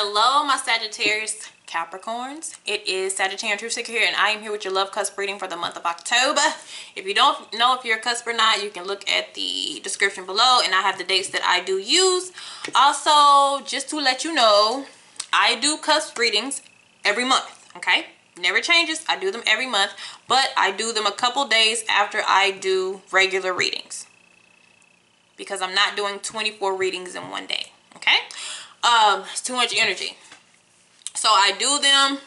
Hello, my Sagittarius Capricorns. It is Sagittarian Truth Seeker here, and I am here with your love cusp reading for the month of October. If you don't know if you're a cusp or not, you can look at the description below, and I have the dates that I do use. Also, just to let you know, I do cusp readings every month, okay? Never changes. I do them every month, but I do them a couple days after I do regular readings because I'm not doing 24 readings in one day, okay? It's too much energy. So I do them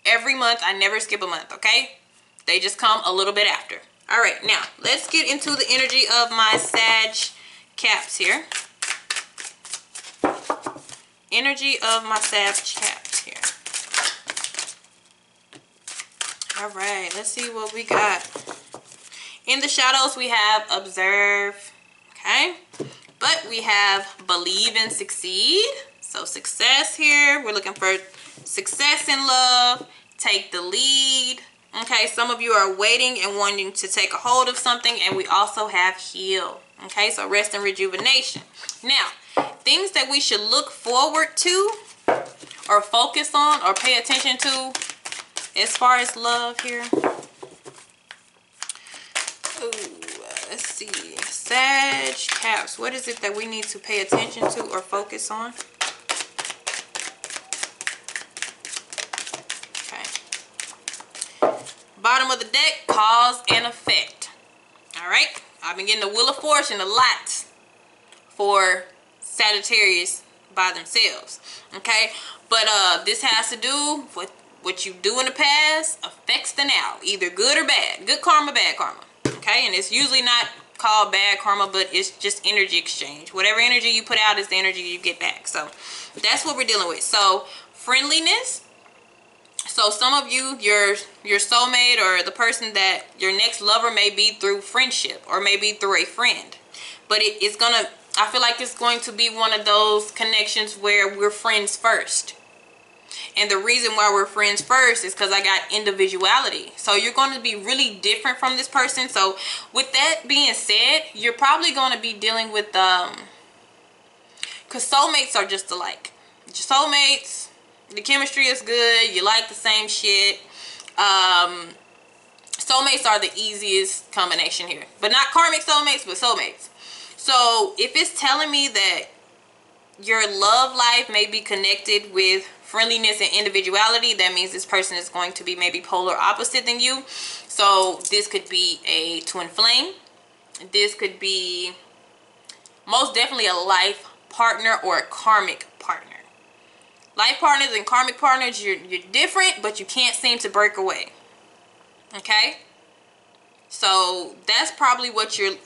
every month. I never skip a month, okay? They just come a little bit after. All right, now let's get into the energy of my Sag Caps here. Energy of my Sag Caps here. All right, let's see what we got. In the shadows, we have observe, okay? But we have believe and succeed. So success here. We're looking for success in love. Take the lead. Okay, some of you are waiting and wanting to take a hold of something. And we also have heal. Okay, so rest and rejuvenation. Now, things that we should look forward to or focus on or pay attention to as far as love here. Ooh, let's see. Sag Caps. What is it that we need to pay attention to or focus on? Okay. Bottom of the deck, cause and effect. All right. I've been getting the Wheel of Fortune a lot for Sagittarius by themselves. Okay. But this has to do with what you do in the past affects the now. Either good or bad. Good karma, bad karma. Okay. And it's usually not called bad karma, but it's just energy exchange. Whatever energy you put out is the energy you get back. So that's what we're dealing with. So friendliness. So some of you, your soulmate or the person that your next lover may be through friendship or maybe through a friend. But it's gonna, I feel like it's going to be one of those connections where we're friends first. And the reason why we're friends first is because I got individuality. So you're going to be really different from this person. So with that being said, you're probably going to be dealing with, because soulmates are just alike. Soulmates, the chemistry is good. You like the same shit. Soulmates are the easiest combination here. But not karmic soulmates, but soulmates. So if it's telling me that your love life may be connected with friendliness and individuality, that means this person is going to be maybe polar opposite than you. So this could be a twin flame. This could be most definitely a life partner or a karmic partner. Life partners and karmic partners, you're different, but you can't seem to break away. Okay? So that's probably what you're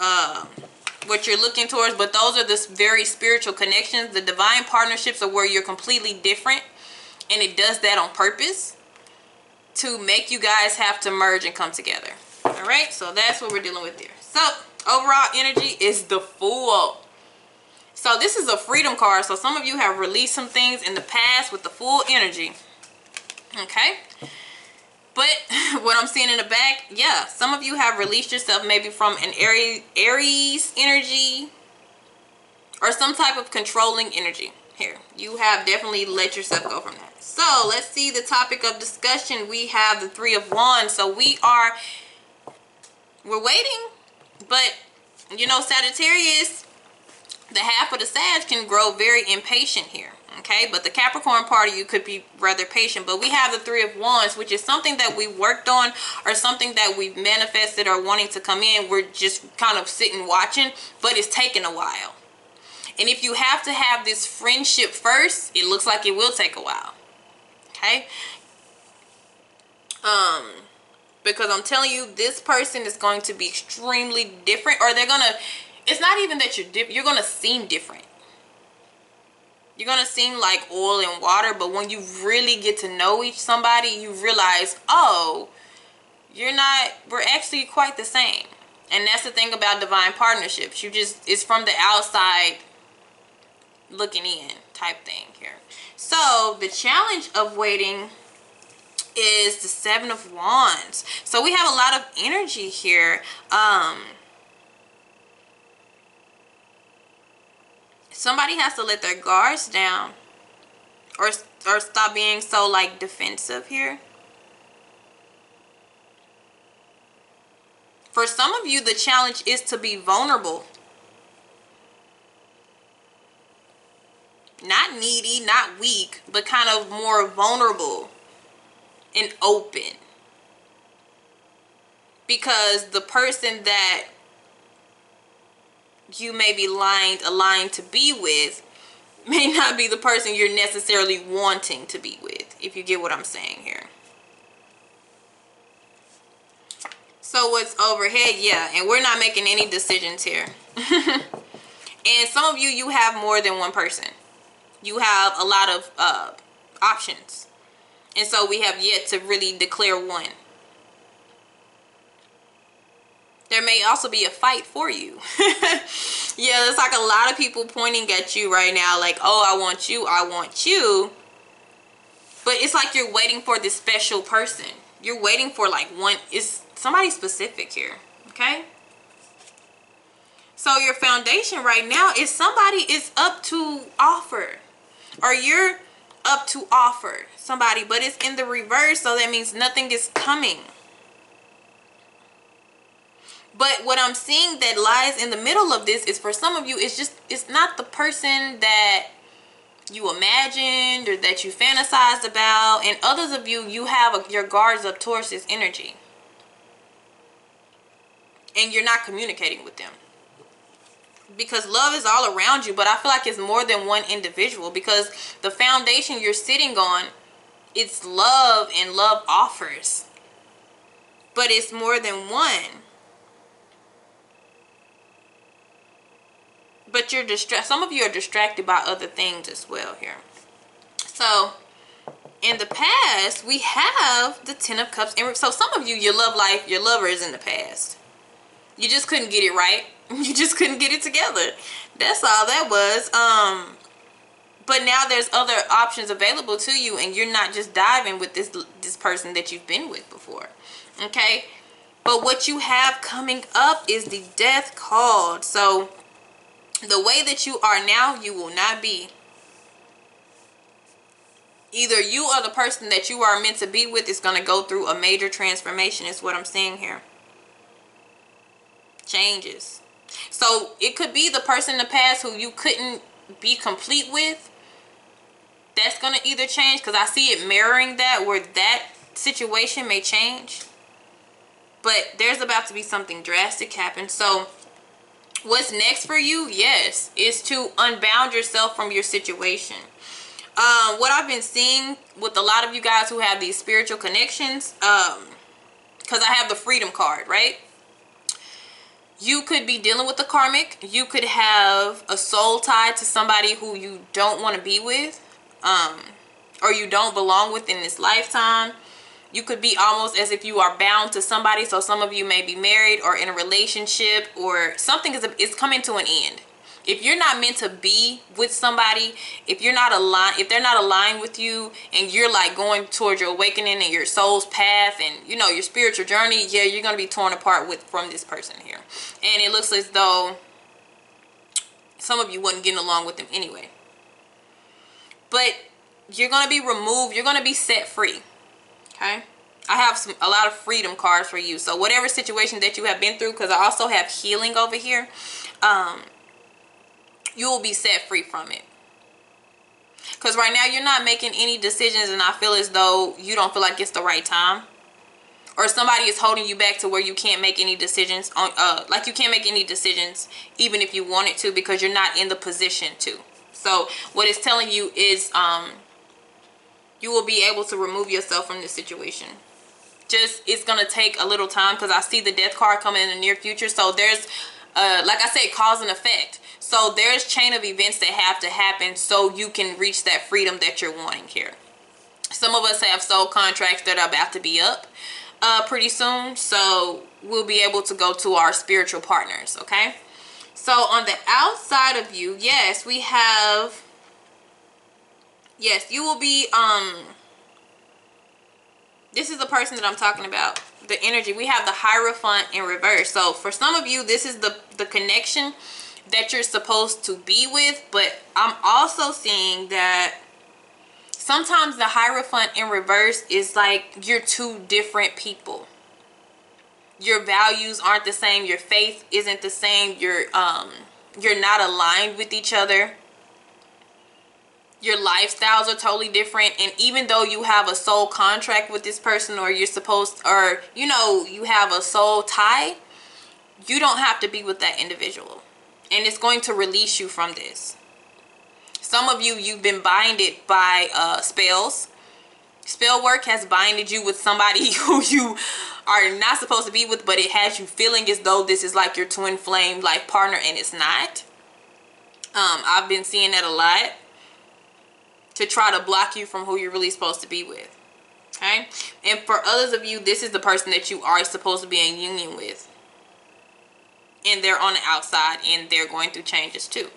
looking towards, but those are the very spiritual connections. The divine partnerships are where you're completely different, and it does that on purpose to make you guys have to merge and come together. All right, so that's what we're dealing with here. So overall energy is the Fool. So this is a freedom card. So some of you have released some things in the past with the Fool energy. Okay. But what I'm seeing in the back, yeah, some of you have released yourself maybe from an Aries energy or some type of controlling energy here. You have definitely let yourself go from that. So let's see the topic of discussion. We have the Three of Wands. So we're waiting, but you know, Sagittarius, the half of the Sag can grow very impatient here. Okay, but the Capricorn part of you could be rather patient. But we have the Three of Wands, which is something that we worked on or something that we've manifested or wanting to come in. We're just kind of sitting watching, but it's taking a while. And if you have to have this friendship first, it looks like it will take a while. Okay, because I'm telling you, this person is going to be extremely different, or they're gonna, it's not even that you're different, you're gonna seem different. You're going to seem like oil and water, but when you really get to know somebody, you realize, oh, we're actually quite the same. And that's the thing about divine partnerships. It's from the outside looking in type thing here. So the challenge of waiting is the Seven of Wands. So we have a lot of energy here. Somebody has to let their guards down or stop being so like defensive here. For some of you, the challenge is to be vulnerable. Not needy, not weak, but kind of more vulnerable and open. Because the person that you may be aligned to be with may not be the person you're necessarily wanting to be with, if you get what I'm saying here. So what's overhead? Yeah, and we're not making any decisions here. And some of you, you have more than one person. You have a lot of options. And so we have yet to really declare one. There may also be a fight for you. Yeah, it's like a lot of people pointing at you right now like, oh, I want you, I want you. But it's like you're waiting for this special person. You're waiting for like one, is somebody specific here, okay? So your foundation right now is somebody is up to offer. Or you're up to offer somebody, but it's in the reverse, so that means nothing is coming. But what I'm seeing that lies in the middle of this is, for some of you, it's not the person that you imagined or that you fantasized about. And others of you, you have your guards up towards this energy. And you're not communicating with them. Because love is all around you, but I feel like it's more than one individual, because the foundation you're sitting on, it's love and love offers. But it's more than one. But you're distracted. Some of you are distracted by other things as well here. So in the past, we have the 10 of Cups. And so some of you, your love life, your lover is in the past. You just couldn't get it right. You just couldn't get it together. That's all that was. But now there's other options available to you, and you're not just diving with this person that you've been with before. Okay? But what you have coming up is the Death card. So the way that you are now, you will not be. Either you or the person that you are meant to be with is going to go through a major transformation, is what I'm seeing here. Changes. So it could be the person in the past who you couldn't be complete with. That's going to either change, because I see it mirroring that, where that situation may change. But there's about to be something drastic happen. So what's next for you? Yes, is to unbound yourself from your situation. What I've been seeing with a lot of you guys who have these spiritual connections, because I have the Freedom card, right? You could be dealing with the karmic. You could have a soul tie to somebody who you don't want to be with, or you don't belong with in this lifetime. You could be almost as if you are bound to somebody. So some of you may be married or in a relationship, or something is coming to an end. If you're not meant to be with somebody, if you're not aligned, if they're not aligned with you, and you're like going towards your awakening and your soul's path and, you know, your spiritual journey, yeah, you're going to be torn apart from this person here. And it looks as though some of you wasn't getting along with them anyway. But you're going to be removed. You're going to be set free. Okay, I have a lot of freedom cards for you. So whatever situation that you have been through, because I also have healing over here, you will be set free from it. Because right now you're not making any decisions, and I feel as though you don't feel like it's the right time, or somebody is holding you back to where you can't make any decisions on, like you can't make any decisions even if you wanted to, because you're not in the position to. So what it's telling you is, you will be able to remove yourself from this situation. Just, it's going to take a little time, because I see the Death card coming in the near future. So there's, like I said, cause and effect. So there's chain of events that have to happen so you can reach that freedom that you're wanting here. Some of us have soul contracts that are about to be up pretty soon. So we'll be able to go to our spiritual partners, okay? So on the outside of you, yes, we have... Yes, you will be, this is the person that I'm talking about, the energy. We have the Hierophant in reverse. So for some of you, this is the connection that you're supposed to be with. But I'm also seeing that Sometimes the Hierophant in reverse is like you're two different people. Your values aren't the same. Your faith isn't the same. You're not aligned with each other. Your lifestyles are totally different. And even though you have a soul contract with this person, or you're supposed, or you know, you have a soul tie, you don't have to be with that individual. And it's going to release you from this. Some of you, you've been binded by spells. Spell work has binded you with somebody who you are not supposed to be with, but it has you feeling as though this is like your twin flame life partner, and it's not. I've been seeing that a lot, to try to block you from who you're really supposed to be with. Okay? And for others of you, this is the person that you are supposed to be in union with. And they're on the outside, and they're going through changes too.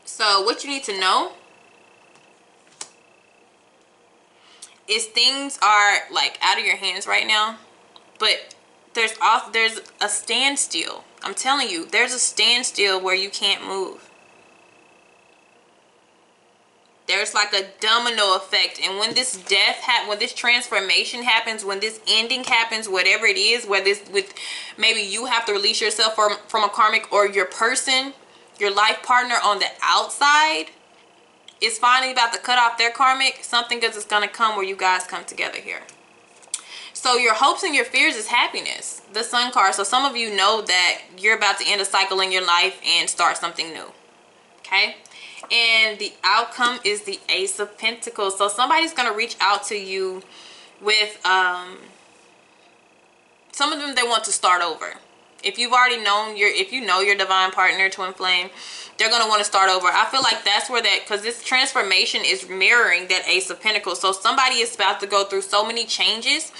So what you need to know is things are like out of your hands right now, but there's a standstill. I'm telling you, there's a standstill where you can't move. There's like a domino effect, and when this when this transformation happens, when this ending happens, whatever it is, whether it's with maybe you have to release yourself from a karmic, or your person, your life partner on the outside is finally about to cut off their karmic, something is going to come where you guys come together here. So your hopes and your fears is happiness, the Sun card. So some of you know that you're about to end a cycle in your life and start something new. Okay? And the outcome is the Ace of Pentacles. So somebody's going to reach out to you with, some of them, they want to start over. If you've already known if you know your divine partner, twin flame, they're going to want to start over. I feel like that's where because this transformation is mirroring that Ace of Pentacles. So somebody is about to go through so many changes,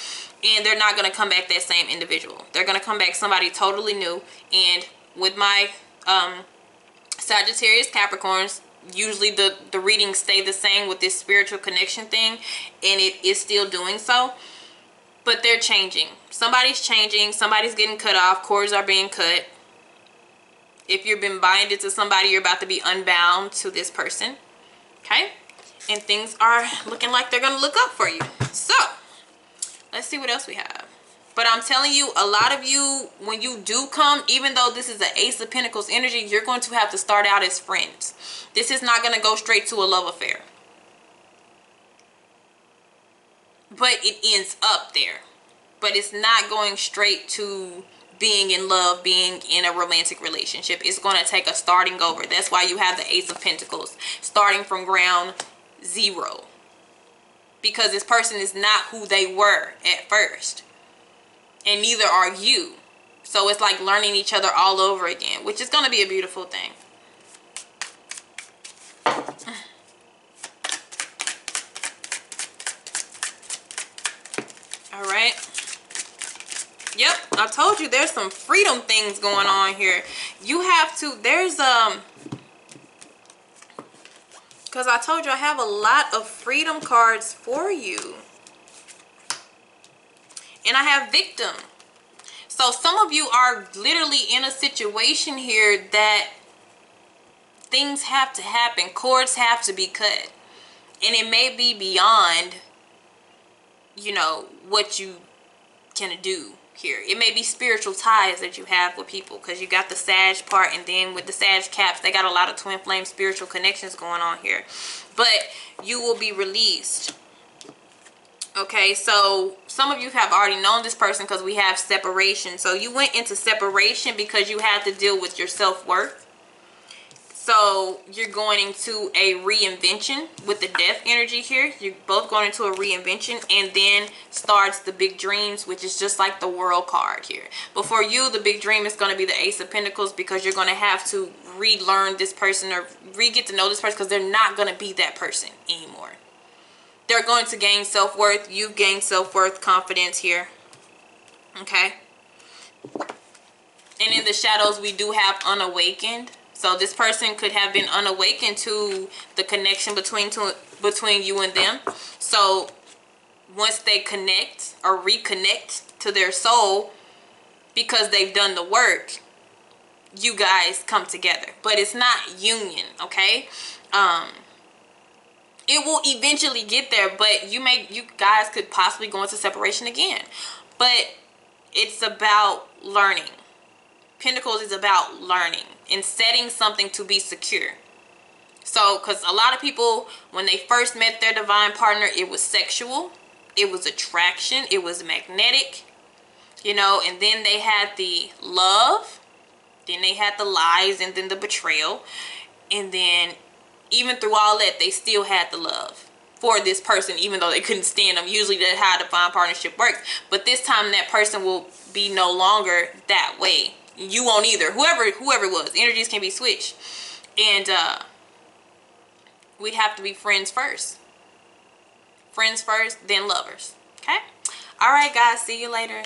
and they're not going to come back that same individual. They're going to come back somebody totally new. And with my Sagittarius Capricorns, usually the readings stay the same with this spiritual connection thing, and it is still doing so. But they're changing. Somebody's changing. Somebody's getting cut off. Cords are being cut. If you've been binded to somebody, you're about to be unbound to this person. Okay? And things are looking like they're going to look up for you. So, let's see what else we have. But I'm telling you, a lot of you, when you do come, even though this is an Ace of Pentacles energy, you're going to have to start out as friends. This is not going to go straight to a love affair. But it ends up there. But it's not going straight to being in love, being in a romantic relationship. It's going to take a starting over. That's why you have the Ace of Pentacles, starting from ground zero. Because this person is not who they were at first. And neither are you. So it's like learning each other all over again, which is going to be a beautiful thing. All right. Yep, I told you there's some freedom things going on here. You have to, because I told you I have a lot of freedom cards for you. And I have victim. So some of you are literally in a situation here that things have to happen. Cords have to be cut. And it may be beyond, you know, what you can do here. It may be spiritual ties that you have with people, because you got the Sag part, and then with the Sag caps, they got a lot of twin flame spiritual connections going on here. But you will be released. Okay, so some of you have already known this person because we have separation. So you went into separation because you had to deal with your self-worth. So you're going into a reinvention with the Death energy here. You're both going into a reinvention, and then starts the big dreams, which is just like the World card here. But for you, the big dream is going to be the Ace of Pentacles, because you're going to have to relearn this person, or get to know this person, because they're not going to be that person anymore. They're going to gain self-worth. You've gained self-worth, confidence here. Okay. And in the shadows, we do have unawakened. So this person could have been unawakened to the connection between you and them. So once they connect or reconnect to their soul, because they've done the work, you guys come together. But it's not union, okay? it will eventually get there, but you guys could possibly go into separation again. But it's about learning. Pentacles is about learning and setting something to be secure. So, because a lot of people, when they first met their divine partner, it was sexual, it was attraction, it was magnetic, you know, and then they had the love, then they had the lies, and then the betrayal, and then even through all that, they still had the love for this person, even though they couldn't stand them. Usually that's how divine partnership works. But this time that person will be no longer that way. You won't either. Whoever it was, energies can be switched. And we'd have to be friends first. Friends first, then lovers. Okay? All right, guys. See you later.